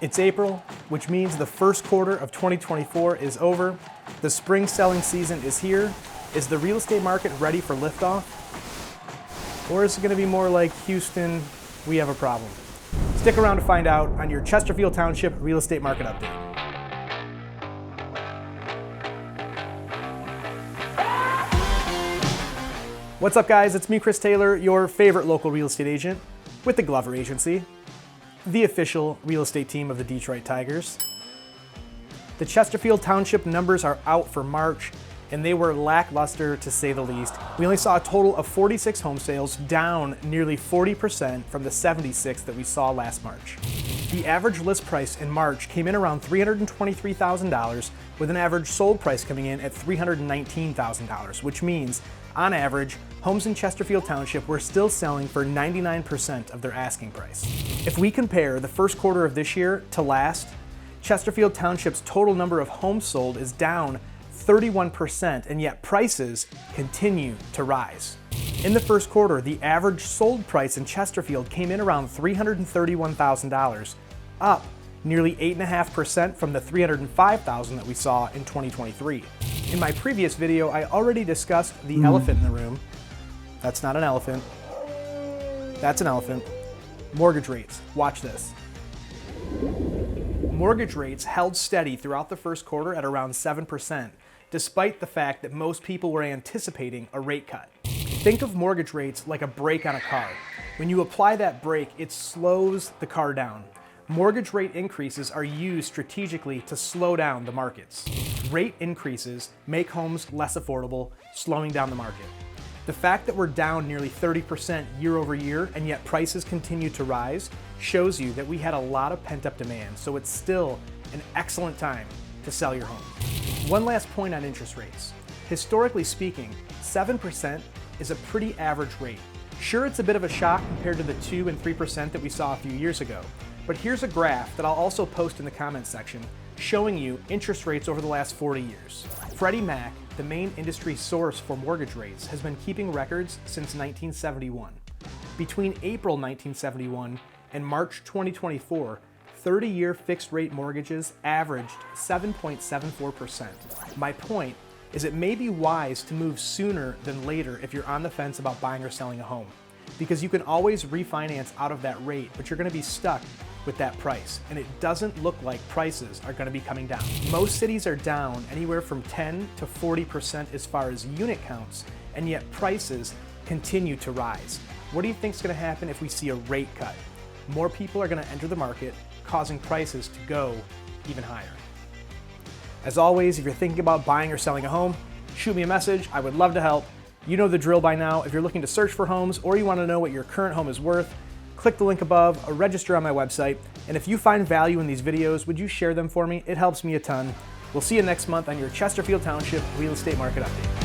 It's April, which means the first quarter of 2024 is over. The spring selling season is here. Is the real estate market ready for liftoff? Or is it going to be more like Houston, we have a problem? Stick around to find out on your Chesterfield Township Real Estate Market Update. What's up, guys? It's me, Chris Taylor, your favorite local real estate agent with the Glover Agency, the official real estate team of the Detroit Tigers. The Chesterfield Township numbers are out for March, and they were lackluster to say the least. We only saw a total of 46 home sales, down nearly 40% from the 76 that we saw last March. The average list price in March came in around $323,000, with an average sold price coming in at $319,000, which means, on average, homes in Chesterfield Township were still selling for 99% of their asking price. If we compare the first quarter of this year to last, Chesterfield Township's total number of homes sold is down 31%, and yet prices continue to rise. In the first quarter, the average sold price in Chesterfield came in around $331,000, up nearly 8.5% from the $305,000 that we saw in 2023. In my previous video, I already discussed the elephant in the room. That's not an elephant. That's an elephant. Mortgage rates. Watch this. Mortgage rates held steady throughout the first quarter at around 7%, despite the fact that most people were anticipating a rate cut. Think of mortgage rates like a brake on a car. When you apply that brake, it slows the car down. Mortgage rate increases are used strategically to slow down the markets. Rate increases make homes less affordable, slowing down the market. The fact that we're down nearly 30% year over year and yet prices continue to rise shows you that we had a lot of pent-up demand, so it's still an excellent time to sell your home. One last point on interest rates. Historically speaking, 7% is a pretty average rate. Sure, it's a bit of a shock compared to the 2 and 3% that we saw a few years ago, but here's a graph that I'll also post in the comments section showing you interest rates over the last 40 years. Freddie Mac, the main industry source for mortgage rates, has been keeping records since 1971. Between April 1971 and March 2024, 30-year fixed-rate mortgages averaged 7.74%. My point is it may be wise to move sooner than later if you're on the fence about buying or selling a home, because you can always refinance out of that rate, but you're going to be stuck with that price, and it doesn't look like prices are going to be coming down. Most cities are down anywhere from 10 to 40% as far as unit counts, and yet prices continue to rise. What do you think is going to happen if we see a rate cut? More people are going to enter the market, causing prices to go even higher. As always, if you're thinking about buying or selling a home, shoot me a message. I would love to help. You know the drill by now. If you're looking to search for homes or you want to know what your current home is worth, click the link above or register on my website. And if you find value in these videos, would you share them for me? It helps me a ton. We'll see you next month on your Chesterfield Township Real Estate Market Update.